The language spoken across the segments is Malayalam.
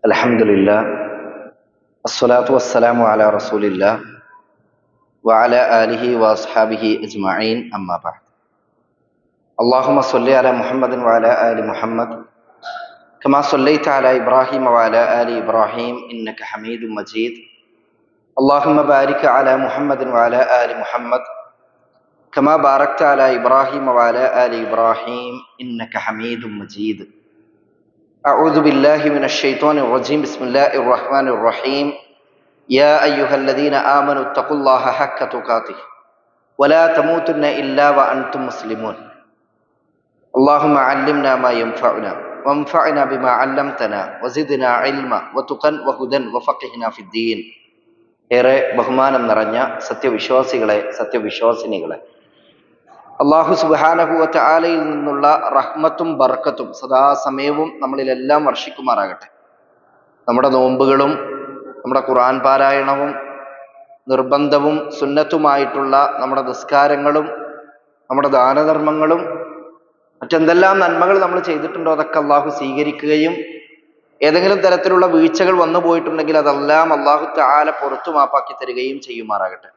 അൽഹംദുലില്ലാ അസ്സലാത്തു വസ്സലാമു അലാ റസൂലില്ലാ വഅലാ ആലിഹി വഅസ്ഹാബിഹി അജ്മഈൻ അമ്മാ ബഅദ്. അല്ലാഹുമ്മ സ്വല്ലി അലാ മുഹമ്മദിൻ വഅലാ ആലി മുഹമ്മദ് കമാ സ്വല്ലൈത അലാ ഇബ്രാഹിം വഅലാ ആലി ഇബ്രാഹിം ഇന്നക ഹമീദും മജീദ്. അല്ലാഹുമ്മ ബാരിക് അലാ മുഹമ്മദിൻ വഅലാ ആലി മുഹമ്മദ് കമാ ബാറക്ത അലാ ഇബ്രാഹിം വഅലാ ആലി ഇബ്രാഹിം ഇന്നക ഹമീദും മജീദ്. أعوذ بالله من الشيطان الرجيم بسم الله الرحمن الرحيم يا أيها الذين آمنوا اتقوا الله حق تقاته ولا تموتن إلا وأنتم مسلمون اللهم علمنا ما ينفعنا وانفعنا بما علمتنا وزدنا علما وتقا وهدى وفقهنا في الدين. ഏറെ ബഹുമാനം നിറഞ്ഞ സത്യവിശ്വാസികളെ, സത്യവിശ്വാസിനികളെ, അള്ളാഹു സുബ്ഹാനഹു വ തആലയിൽ നിന്നുള്ള റഹ്മത്തും ബർക്കത്തും സദാസമയവും നമ്മളിലെല്ലാം വർഷിക്കുമാറാകട്ടെ. നമ്മുടെ നോമ്പുകളും നമ്മുടെ ഖുർആൻ പാരായണവും നിർബന്ധവും സുന്നത്തുമായിട്ടുള്ള നമ്മുടെ നിസ്കാരങ്ങളും നമ്മുടെ ദാനധർമ്മങ്ങളും മറ്റെന്തെല്ലാം നന്മകൾ നമ്മൾ ചെയ്തിട്ടുണ്ടോ അതൊക്കെ അള്ളാഹു സ്വീകരിക്കുകയും ഏതെങ്കിലും തരത്തിലുള്ള വീഴ്ചകൾ വന്നു പോയിട്ടുണ്ടെങ്കിൽ അതെല്ലാം അള്ളാഹു തആല പുറത്തു മാപ്പാക്കി തരികയും ചെയ്യുമാറാകട്ടെ.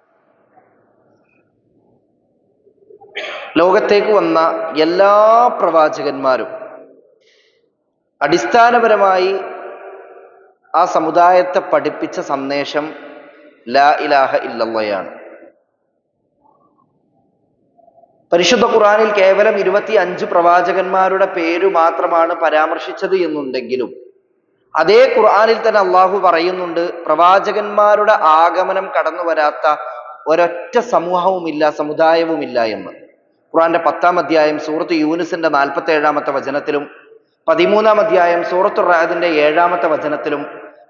ലോകത്തേക്ക് വന്ന എല്ലാ പ്രവാചകന്മാരും അടിസ്ഥാനപരമായി ആ സമുദായത്തെ പഠിപ്പിച്ച സന്ദേശം ലാ ഇലാഹ ഇല്ലല്ലാഹയാണ്. പരിശുദ്ധ ഖുർആനിൽ കേവലം 25 പ്രവാചകന്മാരുടെ പേര് മാത്രമാണ് പരാമർശിച്ചത് എന്നുണ്ടെങ്കിലും അതേ ഖുർആനിൽ തന്നെ അള്ളാഹു പറയുന്നുണ്ട്, പ്രവാചകന്മാരുടെ ആഗമനം കടന്നു വരാത്ത ഒരൊറ്റ സമൂഹവുമില്ല, സമുദായവുമില്ല എന്ന്. ഖുർആന്റെ 10-ാം അധ്യായം സൂറത്ത് യൂനുസിന്റെ 47-ാമത്തെ വചനത്തിലും 13-ാം അധ്യായം സൂറത്തു റഅദിന്റെ 7-ാമത്തെ വചനത്തിലും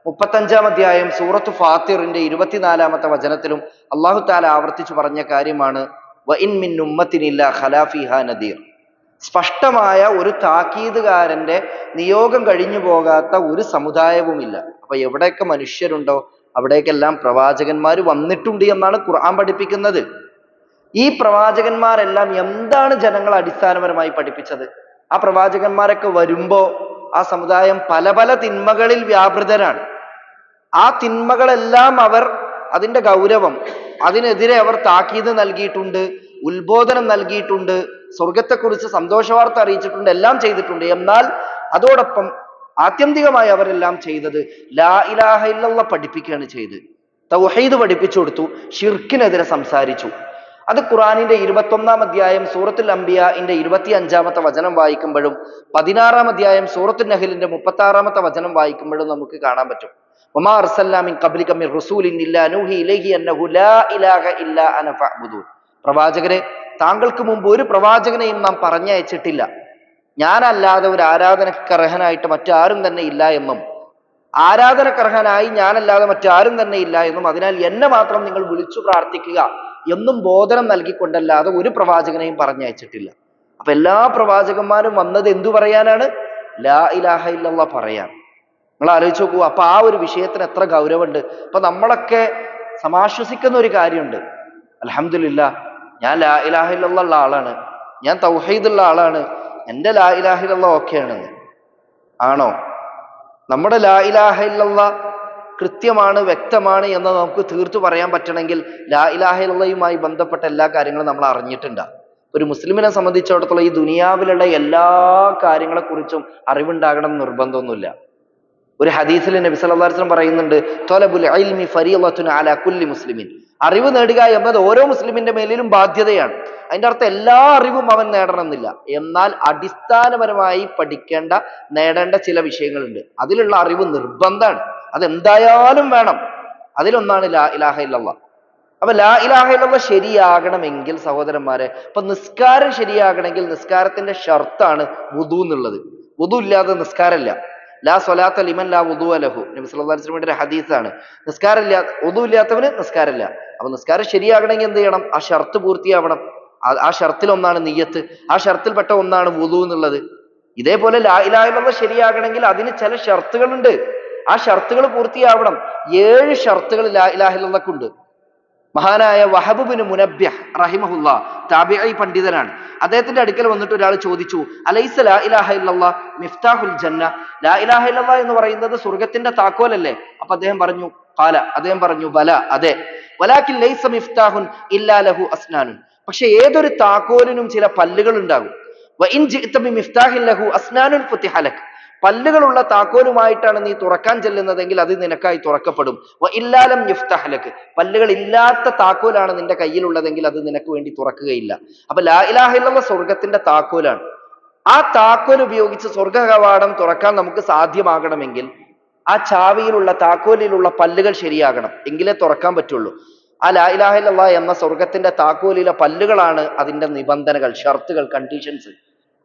35-ാം അധ്യായം സൂറത്തു ഫാത്തിറിന്റെ 24-ാമത്തെ വചനത്തിലും അല്ലാഹു തആല ആവർത്തിച്ചു പറഞ്ഞ കാര്യമാണ് വഇൻ മിൻ ഉമ്മത്തിൻ ഇല്ലാ ഖലാ ഫീഹാ നദീർ. സ്പഷ്ടമായ ഒരു താക്കീതുകാരന്റെ നിയോഗം കഴിഞ്ഞു പോകാത്ത ഒരു സമുദായവുമില്ല. അപ്പൊ എവിടെയൊക്കെ മനുഷ്യരുണ്ടോ അവിടേക്കെല്ലാം പ്രവാചകന്മാർ വന്നിട്ടുണ്ട് എന്നാണ് ഖുർആൻ പഠിപ്പിക്കുന്നത്. ഈ പ്രവാചകന്മാരെല്ലാം എന്താണ് ജനങ്ങളെ അടിസ്ഥാനപരമായി പഠിപ്പിച്ചത്? ആ പ്രവാചകന്മാരൊക്കെ വരുമ്പോ ആ സമുദായം പല പല തിന്മകളിൽ വ്യാപൃതരാണ്. ആ തിന്മകളെല്ലാം അവർ അതിന്റെ ഗൗരവം, അതിനെതിരെ അവർ താക്കീത് നൽകിയിട്ടുണ്ട്, ഉത്ബോധനം നൽകിയിട്ടുണ്ട്, സ്വർഗത്തെക്കുറിച്ച് സന്തോഷവാർത്ത അറിയിച്ചിട്ടുണ്ട്, എല്ലാം ചെയ്തിട്ടുണ്ട്. എന്നാൽ അതോടൊപ്പം ആത്യന്തികമായി അവരെല്ലാം ചെയ്തത് ലാ ഇലാഹ ഇല്ലല്ലാഹ് പഠിപ്പിക്കുകയാണ് ചെയ്ത്. തൗഹീദ് പഠിപ്പിച്ചു കൊടുത്തു, ഷിർക്കിനെതിരെ സംസാരിച്ചു. അത് ഖുർആനിന്റെ 21-ാം അധ്യായം സൂറത്തുൽ അംബിയാഇന്റെ 25-ാമത്തെ വചനം വായിക്കുമ്പോഴും 16-ാം അധ്യായം സൂറത്തുൽ നഹ്ലിന്റെ 36-ാമത്തെ വചനം വായിക്കുമ്പോഴും നമുക്ക് കാണാൻ പറ്റും. വമാ അർസൽനാ മിൻ ഖബ്ലിക മിർ റസൂലിൻ ഇല്ലാ നൂഹി ഇലൈഹി അന്നഹു ലാ ഇലാഹ ഇല്ലാ അന ഫഅ്ബുദൂൻ. പ്രവാചകരെ, താങ്കൾക്ക് മുമ്പ് ഒരു പ്രവാചകനെയും നാം പറഞ്ഞയച്ചിട്ടില്ല, ഞാനല്ലാതെ ഒരു ആരാധനക്കർഹനായിട്ട് മറ്റാരും തന്നെ ഇല്ല എന്നും, ആരാധനക്കർഹനായി ഞാനല്ലാതെ മറ്റാരും തന്നെ ഇല്ല എന്നും, അതിനാൽ എന്നെ മാത്രം നിങ്ങൾ വിളിച്ചു പ്രാർത്ഥിക്കുക എന്നും ബോധനം നൽകിക്കൊണ്ടല്ലാതെ ഒരു പ്രവാചകനെയും പറഞ്ഞയച്ചിട്ടില്ല. അപ്പൊ എല്ലാ പ്രവാചകന്മാരും വന്നത് എന്തു പറയാനാണ്? ലാ ഇലാഹ ഇല്ലല്ലാഹ് പറയാൻ. നിങ്ങൾ ആലോചിച്ച് നോക്കൂ. അപ്പൊ ആ ഒരു വിഷയത്തിന് എത്ര ഗൗരവമുണ്ട്. അപ്പൊ നമ്മളൊക്കെ സമാശ്വസിക്കുന്ന ഒരു കാര്യമുണ്ട്, അൽഹംദുലില്ലാഹ്, ഞാൻ ലാ ഇലാഹ ഇല്ലല്ലാഹ് ഉള്ള ആളാണ്, ഞാൻ തൗഹീദുള്ള ആളാണ്, എൻ്റെ ലാ ഇലാഹ ഇല്ലല്ലാഹ് ഓക്കെയാണെന്ന്. ആണോ? നമ്മുടെ ലാ ഇലാഹ ഇല്ലല്ലാഹ് കൃത്യമാണ്, വ്യക്തമാണ് എന്ന് നമുക്ക് തീർത്തു പറയാൻ പറ്റണമെങ്കിൽ ലാ ഇലാഹ ഇല്ലല്ലാഹുമായി ബന്ധപ്പെട്ട എല്ലാ കാര്യങ്ങളും നമ്മൾ അറിഞ്ഞിട്ടുണ്ട്. ഒരു മുസ്ലിമിനെ സംബന്ധിച്ചിടത്തോളം ഈ ദുനിയാവിലുള്ള എല്ലാ കാര്യങ്ങളെക്കുറിച്ചും അറിവുണ്ടാകണം എന്ന് നിർബന്ധമൊന്നുമില്ല. ഒരു ഹദീസിൽ നബി സല്ലല്ലാഹു അലൈഹി വസല്ലം പറയുന്നുണ്ട്, ത്വലബുൽ ഇൽമി ഫരീളത്തുൻ അലാ കുല്ലി മുസ്ലിമിൻ. അറിവ് നേടുക എന്നത് ഓരോ മുസ്ലിമിന്റെ മേലിലും ബാധ്യതയാണ്. അതിന്റെ അർത്ഥം എല്ലാ അറിവും അവൻ നേടണമെന്നില്ല. എന്നാൽ അടിസ്ഥാനപരമായി പഠിക്കേണ്ട, നേടേണ്ട ചില വിഷയങ്ങളുണ്ട്. അതിലുള്ള അറിവ് നിർബന്ധമാണ്, അതെന്തായാലും വേണം. അതിലൊന്നാണ് ലാ ഇലാഹ ഇല്ലല്ലാഹ്. അപ്പൊ ലാ ഇലാഹ ഇല്ലല്ലാഹ് ശരിയാകണമെങ്കിൽ സഹോദരന്മാരെ, ഇപ്പൊ നിസ്കാരം ശരിയാകണമെങ്കിൽ നിസ്കാരത്തിന്റെ ഷർത്താണ് വുദു എന്നുള്ളത്. വുദു ഇല്ലാതെ നിസ്കാരമില്ല. ലാ സ്വലാത്ത ലിമൻ ലാ വുദു ലഹു. നബി സല്ലല്ലാഹു അലൈഹി വസല്ലമയുടെ ഹദീസാണ്. നിസ്കാരമില്ല, വുദു ഇല്ലാത്തവന് നിസ്കാരമില്ല. അപ്പൊ നിസ്കാരം ശരിയാകണമെങ്കിൽ എന്ത് ചെയ്യണം? ആ ഷർത്ത് പൂർത്തിയാവണം. ആ ഷർത്തിൽ ഒന്നാണ് നിയ്യത്ത്, ആ ഷർത്തിൽപ്പെട്ട ഒന്നാണ് വുദു എന്നുള്ളത്. ഇതേപോലെ ലാ ഇലാഹ ഇല്ലല്ലാഹ് ശരിയാകണമെങ്കിൽ അതിന് ചില ഷർത്തുകളുണ്ട്. ആ ഷർത്തുകൾ പൂർത്തിയാവണം. 7 ഷർത്തുകൾ ലാ ഇലാഹ ഇല്ലല്ലാഹ്ക്കുണ്ട്. മഹാനായ വഹബ് ബിൻ മുനബ്ബിഹ് റഹിമഹുല്ല താബിഈ പണ്ഡിതനാണ്. അദ്ദേഹത്തിന്റെ അടുക്കൽ വന്നിട്ട് ഒരാൾ ചോദിച്ചു, അലൈസ ലാ ഇലാഹ ഇല്ലല്ലാഹ് മിഫ്താഹുൽ ജന്ന, ലാ ഇലാഹ ഇല്ലല്ലാഹ് എന്ന് പറയുന്നത് സ്വർഗത്തിന്റെ താക്കോലല്ലേ? അപ്പൊ അദ്ദേഹം പറഞ്ഞു ബല, അതെ. വലാകിൻ ലൈസ മിഫ്താഹുൻ ഇല്ലാ ലഹു അസ്നാനുൻ, പക്ഷെ ഏതൊരു താക്കോലിനും ചില പല്ലുകൾ ഉണ്ടാകും. വഇൻ ജിഅത ബിമിഫ്താഹിൻ ലഹു അസ്നാനുൻ ഫുതിഹ ലക്, പല്ലുകളുള്ള താക്കോലുമായിട്ടാണ് നീ തുറക്കാൻ ചെല്ലുന്നതെങ്കിൽ അത് നിനക്കായി തുറക്കപ്പെടും. വഇല്ലാലം യുഫ്തഹ് ലക്, പല്ലുകൾ ഇല്ലാത്ത താക്കോലാണ് നിന്റെ കയ്യിലുള്ളതെങ്കിൽ അത് നിനക്ക് വേണ്ടി തുറക്കുകയില്ല. അപ്പൊ ലാ ഇലാഹ ഇല്ലല്ലാഹ് സ്വർഗത്തിന്റെ താക്കോലാണ്. ആ താക്കോൽ ഉപയോഗിച്ച് സ്വർഗ കവാടം തുറക്കാൻ നമുക്ക് സാധ്യമാകണമെങ്കിൽ ആ ചാവിയിലുള്ള താക്കോലിലുള്ള പല്ലുകൾ ശരിയാകണം, എങ്കിലേ തുറക്കാൻ പറ്റുള്ളൂ. ആ ലാ ഇലാഹ ഇല്ലല്ലാഹ് എന്ന സ്വർഗത്തിന്റെ താക്കോലിലെ പല്ലുകളാണ് അതിന്റെ നിബന്ധനകൾ, ഷർത്തുകൾ, കണ്ടീഷൻസ്.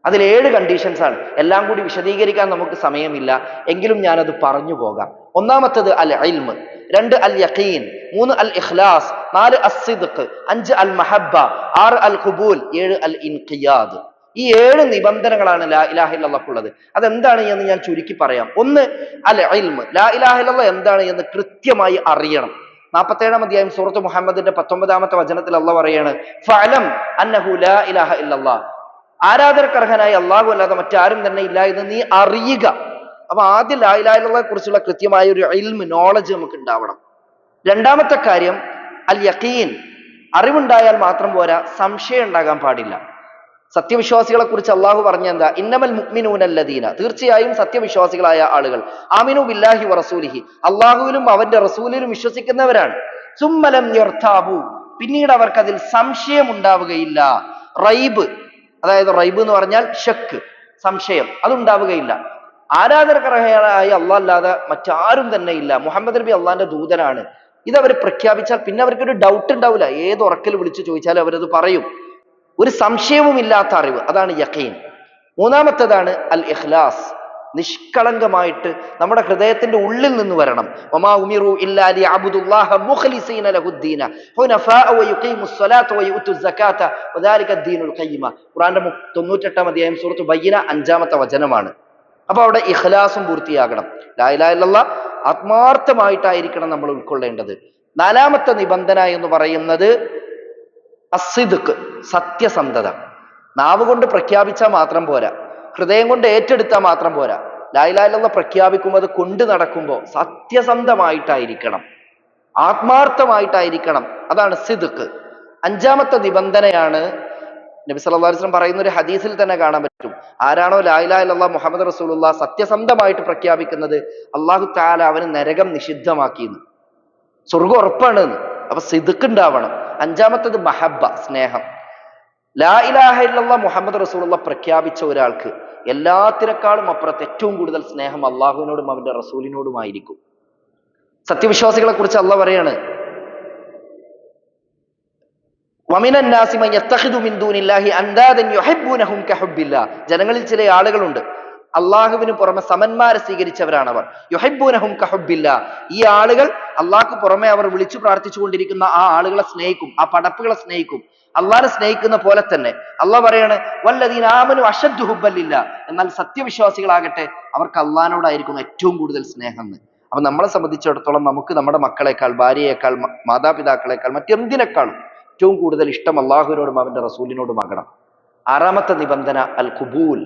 അതിൽ 7 കണ്ടീഷൻസ് ആണ്. എല്ലാം കൂടി വിശദീകരിക്കാൻ നമുക്ക് സമയമില്ല, എങ്കിലും ഞാനത് പറഞ്ഞു പോകാം. ഒന്നാമത്തത് അൽ ഇൽമ്, 2 അൽ യഖീൻ, 3 അൽ ഇഖ്ലാസ്, 4 അസ്സിദ്ഖ്, 5 അൽ മഹബ്ബ, 6 അൽ ഖുബൂൽ, 7 അൽ ഇൻഖിയാദ്. ഈ 7 നിബന്ധനകളാണ് ലാ ഇലാഹ ഇല്ലല്ലാഹ്ക്കുള്ളത്. അതെന്താണ് എന്ന് ഞാൻ ചുരുക്കി പറയാം. ഒന്ന് അൽ ഇൽമ്, ലാ ഇലാഹ ഇല്ലല്ലാഹ് എന്താണ് എന്ന് കൃത്യമായി അറിയണം. 47-ാം അധ്യായം സൂറത്ത് മുഹമ്മദിന്റെ 19-ാമത്തെ വചനത്തിൽ അല്ലാഹ് പറയാണ്, ഫഅലം അന്നഹു ലാ ഇലാഹ ഇല്ലല്ലാഹ്, ആരാധനക്കർഹനായി അല്ലാഹു അല്ലാതെ മറ്റാരും തന്നെ ഇല്ല എന്ന് നീ അറിയുക. അപ്പൊ ആദ്യം ലാ ഇലാഹ ഇല്ലല്ലാഹയെ കുറിച്ചുള്ള കൃത്യമായ ഒരു ഇൽമ്, നോളജ് നമുക്ക് ഉണ്ടാവണം. രണ്ടാമത്തെ കാര്യം അൽ യഖീൻ, അറിവുണ്ടായാൽ മാത്രം പോരാ, സംശയം ഉണ്ടാകാൻ പാടില്ല. സത്യവിശ്വാസികളെ കുറിച്ച് അള്ളാഹു പറഞ്ഞ എന്താ? ഇന്നമൽ മുഅ്മിനൂന അല്ലദീന, തീർച്ചയായും സത്യവിശ്വാസികളായ ആളുകൾ, ആമിനു ബില്ലാഹി വറസൂലിഹി, അള്ളാഹുവിലും അവന്റെ റസൂലിലും വിശ്വസിക്കുന്നവരാണ്. സുമ്മലം യർതാബു, പിന്നീട് അവർക്ക് അതിൽ സംശയം ഉണ്ടാവുകയില്ല. റൈബ്, അതായത് റൈബ് എന്ന് പറഞ്ഞാൽ ഷക്ക്, സംശയം, അതുണ്ടാവുകയില്ല. ആരാധനക്കർഹനായ അള്ളാഹ് അല്ലാതെ മറ്റാരും തന്നെ ഇല്ല, മുഹമ്മദ് നബി അള്ളാഹിന്റെ ദൂതനാണ്, ഇതവർ പ്രഖ്യാപിച്ചാൽ പിന്നെ അവർക്കൊരു ഡൗട്ട് ഉണ്ടാവില്ല. ഏത് ഉറക്കൽ വിളിച്ചു ചോദിച്ചാലും അവരത് പറയും. ഒരു സംശയവും ഇല്ലാത്ത അറിവ്, അതാണ് യഖീൻ. മൂന്നാമത്തേതാണ് അൽ ഇഖ്ലാസ്, നിഷ്കളങ്കമായിട്ട് നമ്മുടെ ഹൃദയത്തിന്റെ ഉള്ളിൽ നിന്ന് വരണം. വമാ ഉമിറു ഇല്ലാ ലിയഅബ്ദുല്ലാഹ മുഖ്ലിസീന ലഹുദ്ദീന ഹുനഫാഅ വയുഖീമുസ് സ്വലാത്ത വയുഅ്തുസ് സകാത്ത വദാലിക അദ്ദീനുൽ ഖയ്യിമ. ഖുർആന്റെ 98-ാം അധ്യായം സൂറത്ത് ബയ്യിന 5-ാമത്തെ വചനമാണ്. അപ്പൊ അവിടെ ഇഖ്ലാസും പൂർത്തിയാകണം. ലാ ഇലാഹ ഇല്ലല്ലാഹ് ആത്മാർത്ഥമായിട്ടായിരിക്കണം നമ്മൾ ഉൾക്കൊള്ളേണ്ടത്. 4-ാമത്തെ നിബന്ധന എന്ന് പറയുന്നത് അസ്സിദ്ഖ്, സത്യസന്ധത. നാവ് കൊണ്ട് പ്രഖ്യാപിച്ചാൽ മാത്രം പോരാ, ഹൃദയം കൊണ്ട് ഏറ്റെടുത്താൽ മാത്രം പോരാ. ലാ ഇലാഹ ഇല്ലല്ലാഹ് പ്രഖ്യാപിക്കുമ്പോൾ അത് കൊണ്ടു നടക്കുമ്പോൾ സത്യസന്ധമായിട്ടായിരിക്കണം, ആത്മാർത്ഥമായിട്ടായിരിക്കണം. അതാണ് സിദ്ഖ്. 5-ാമത്തെ നിബന്ധനയാണ് നബി സല്ലല്ലാഹു അലൈഹി വസല്ലം പറയുന്ന ഒരു ഹദീസിൽ തന്നെ കാണാൻ പറ്റും. ആരാണോ ലാ ഇലാഹ ഇല്ലല്ലാഹ് മുഹമ്മദ് റസൂലുള്ളാഹ് സത്യസന്ധമായിട്ട് പ്രഖ്യാപിക്കുന്നത്, അല്ലാഹു തആല അവന് നരകം നിഷിദ്ധമാക്കിയെന്ന്, സ്വർഗ്ഗം ഉറപ്പാണ് എന്ന്. അപ്പൊ സിദ്ഖ് ഉണ്ടാവണം. 5-ാമത്തത് മഹബ്ബ, സ്നേഹം. ലാ ഇലാഹ ഇല്ലല്ലാഹ് മുഹമ്മദ് റസൂലുള്ളാഹ് പ്രഖ്യാപിച്ച ഒരാൾക്ക് എല്ലാത്തിനേക്കാളും അപ്പുറത്ത് ഏറ്റവും കൂടുതൽ സ്നേഹം അള്ളാഹുവിനോടും അവന്റെ റസൂലിനോടുമായിരിക്കും. സത്യവിശ്വാസികളെ കുറിച്ച് അള്ളാഹ് പറയാണ്, വമിനൻ നാസി മൻ യത്തഖിദു മിൻ ദൂനില്ലാഹി അൻദാദൻ യുഹിബ്ബൂനഹും കഹുബ്ബില്ലാഹ്, ജനങ്ങളിൽ ചില ആളുകളുണ്ട് അള്ളാഹുവിന് പുറമെ സമന്മാരെ സ്വീകരിച്ചവരാണവർ. യുഹിബ്ബൂനഹും കഹുബ്ബില്ലാഹ്, ഈ ആളുകൾ അള്ളാഹ്ക്ക് പുറമെ അവർ വിളിച്ചു പ്രാർത്ഥിച്ചുകൊണ്ടിരിക്കുന്ന ആ ആളുകളെ സ്നേഹിക്കും, ആ പടപ്പുകളെ സ്നേഹിക്കും, അള്ളാഹിനെ സ്നേഹിക്കുന്ന പോലെ തന്നെ. അള്ളാഹ് പറയാണ് വല്ലദീന ആമനു അശദ്ദു ഹുബ്ബൻ ലില്ലാഹ്, എന്നാൽ സത്യവിശ്വാസികളാകട്ടെ അവർക്ക് അള്ളാഹിനോടായിരിക്കും ഏറ്റവും കൂടുതൽ സ്നേഹം എന്ന്. അപ്പൊ നമ്മളെ സംബന്ധിച്ചിടത്തോളം നമുക്ക് നമ്മുടെ മക്കളെക്കാൾ, ഭാര്യയേക്കാൾ, മാതാപിതാക്കളെക്കാൾ, മറ്റെന്തിനേക്കാളും ഏറ്റവും കൂടുതൽ ഇഷ്ടം അള്ളാഹുവിനോടും അവന്റെ റസൂലിനോടുമാകണം. 6-ാമത്തെ നിബന്ധന അൽ ഖുബൂൽ,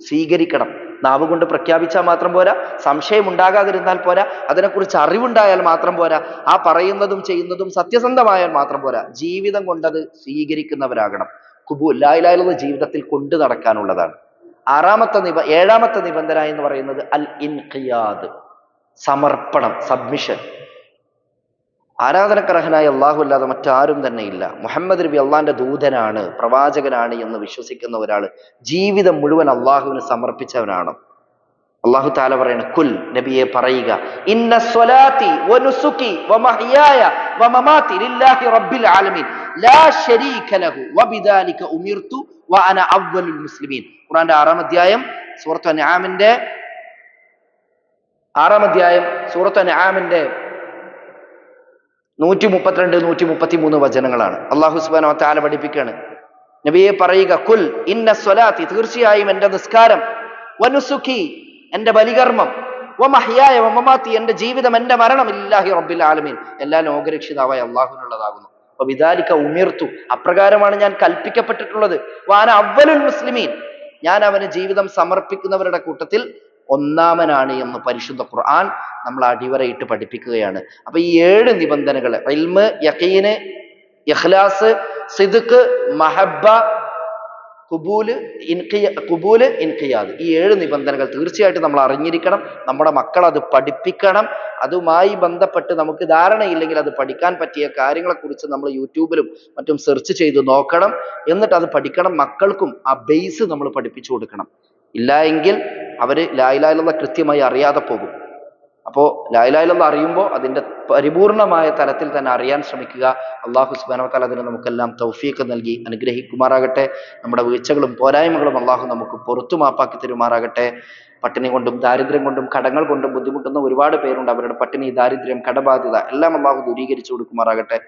സ്വീകരിക്കണം. നാവ് കൊണ്ട് പ്രഖ്യാപിച്ചാൽ മാത്രം പോരാ, സംശയം ഉണ്ടാകാതിരുന്നാൽ പോരാ, അതിനെക്കുറിച്ച് അറിവുണ്ടായാൽ മാത്രം പോരാ, ആ പറയുന്നതും ചെയ്യുന്നതും സത്യസന്ധമായാൽ മാത്രം പോരാ, ജീവിതം കൊണ്ടത് സ്വീകരിക്കുന്നവരാകണം. ഖുബൂൽ, ലാ ഇലാഹ ഇല്ലല്ലാഹ് ജീവിതത്തിൽ കൊണ്ടു നടക്കാനുള്ളതാണ്. 7-ാമത്തെ നിബന്ധന എന്ന് പറയുന്നത് അൽ ഇൻഖിയാദ്, സമർപ്പണം, സബ്മിഷൻ. ആരാധനക്കർഹനായ അള്ളാഹു അല്ലാതെ മറ്റാരും തന്നെ ഇല്ല, മുഹമ്മദ് നബി അള്ളാഹിന്റെ ദൂതനാണ്, പ്രവാചകനാണ് എന്ന് വിശ്വസിക്കുന്ന ഒരാൾ ജീവിതം മുഴുവൻ അള്ളാഹുവിന് സമർപ്പിച്ചവനാണ്. അള്ളാഹു തആല പറയാണ്, കുൽ, നബിയെ പറയുക, ഇന്ന സ്വലാത്തി വനുസുകി വമഹ്യായ വമമാതി ലില്ലാഹി റബ്ബിൽ ആലമീൻ ലാ ശരീക ലഹു വബിദാലിക ഉമിർതു വഅന അവ്വലുൽ മുസ്ലിമീൻ. ഖുർആന്റെ 6-ാം അധ്യായം സൂറത്തുൽ അൻആമിന്റെ 132, 133 വചനങ്ങളാണ്. അല്ലാഹു സുബ്ഹാനഹു വ തആല പഠിപ്പിക്കുകയാണ്, നബിയെ പറയുക, കുൽ ഇന്ന സ്വലാത്തി, തീർച്ചയായും എന്റെ നിസ്കാരം, വനുസുഖി, എന്റെ ബലികർമ്മം, വമഹ്യായ വമമാതി, എന്റെ ജീവിതം, എന്റെ മരണം, ലില്ലാഹി റബ്ബിൽ ആലമീൻ, എല്ലാ ലോകരക്ഷിതാവായ അള്ളാഹുവിനുള്ളതാകുന്നു. അപ്പൊ വിദാലിക ഉമിർത്തു, അപ്രകാരമാണ് ഞാൻ കൽപ്പിക്കപ്പെട്ടിട്ടുള്ളത്. വാന അവ്വലുൽ മുസ്ലിമീൻ, ഞാൻ അവന് ജീവിതം സമർപ്പിക്കുന്നവരുടെ കൂട്ടത്തിൽ ഒന്നാമനാണ് എന്ന് പരിശുദ്ധ ഖുർആൻ നമ്മൾ അടിവരയിട്ട് പഠിപ്പിക്കുകയാണ്. അപ്പൊ ഈ 7 നിബന്ധനകൾ, ഇൽമ്, യഖീന്, ഇഖ്ലാസ്, സിദ്ഖ്, മഹബ്ബ, ഖുബൂല്, ഇൻഖിയാദ്, ഈ 7 നിബന്ധനകൾ തീർച്ചയായിട്ടും നമ്മൾ അറിഞ്ഞിരിക്കണം. നമ്മുടെ മക്കൾ അത് പഠിപ്പിക്കണം. അതുമായി ബന്ധപ്പെട്ട് നമുക്ക് ധാരണയില്ലെങ്കിൽ അത് പഠിക്കാൻ പറ്റിയ കാര്യങ്ങളെക്കുറിച്ച് നമ്മൾ യൂട്യൂബിലും മറ്റും സെർച്ച് ചെയ്ത് നോക്കണം. എന്നിട്ട് അത് പഠിക്കണം. മക്കൾക്കും ആ ബേസ് നമ്മൾ പഠിപ്പിച്ചു കൊടുക്കണം. ഇല്ല എങ്കിൽ അവര് ലാ ഇലാഹ ഇല്ലല്ലാഹ് കൃത്യമായി അറിയാതെ പോകും. അപ്പോൾ ലാ ഇലാഹ ഇല്ലല്ലാഹ് അറിയുമ്പോൾ അതിന്റെ പരിപൂർണമായ തലത്തിൽ തന്നെ അറിയാൻ ശ്രമിക്കുക. അള്ളാഹു സുബ്ഹാനഹു വ തആല അതിന് നമുക്കെല്ലാം തൗഫീഖ് നൽകി അനുഗ്രഹിക്കുമാറാകട്ടെ. നമ്മുടെ വീഴ്ചകളും പോരായ്മകളും അള്ളാഹു നമുക്ക് പുറത്തു മാപ്പാക്കി തരുമാറാകട്ടെ. പട്ടിണി കൊണ്ടും ദാരിദ്ര്യം കൊണ്ടും കടങ്ങൾ കൊണ്ടും ബുദ്ധിമുട്ടുന്ന ഒരുപാട് പേരുണ്ട്. അവരുടെ പട്ടിണി, ദാരിദ്ര്യം, കടബാധ്യത എല്ലാം അള്ളാഹു ദൂരീകരിച്ചു കൊടുക്കുമാറാകട്ടെ.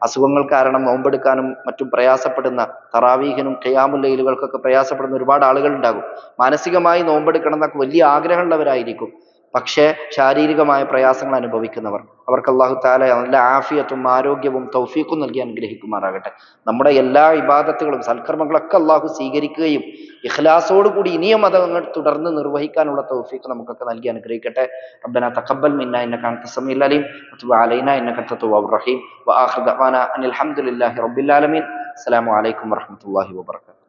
അസുഖങ്ങൾ കാരണം നോമ്പെടുക്കാനും മറ്റും പ്രയാസപ്പെടുന്ന, തറാവീഹിനും ഖിയാമുൽ ലൈലുകൾക്കൊക്കെ പ്രയാസപ്പെടുന്ന ഒരുപാട് ആളുകൾ ഉണ്ടാകും. മാനസികമായി നോമ്പെടുക്കണം എന്നൊക്കെ വലിയ ആഗ്രഹമുള്ളവരായിരിക്കും. പക്ഷേ ശാരീരികമായ പ്രയാസങ്ങൾ അനുഭവിക്കുന്നവർ, അവർക്ക് അല്ലാഹു തആല നല്ല ആഫിയത്തും ആരോഗ്യവും തൗഫീഖും നൽകി അനുഗ്രഹിക്കുമാറാകട്ടെ. നമ്മുടെ എല്ലാ ഇബാദത്തുകളും സൽക്കർമ്മങ്ങളൊക്കെ അല്ലാഹു സ്വീകരിക്കുകയും ഇഖ്ലാസോട് കൂടി ഇനിയും അതങ്ങൾ തുടർന്ന് നിർവഹിക്കാനുള്ള തൗഫീഖ് നമുക്കൊക്കെ നൽകി അനുഗ്രഹിക്കട്ടെ. റബ്ബനാ തഖബ്ബൽ മിന്നാ ഇന്നക അൻത സമീഉൽ അലീം വതുബ് അലൈനാ ഇന്നക അൻത തവ്വാബുർ റഹീം വആഖിറു ദഅവാനാ അനിൽ ഹംദുലില്ലാഹി റബ്ബിൽ ആലമീൻ. അസ്സലാമു അലൈക്കും വറഹ്മത്തുള്ളാഹി വബറകാതുഹു.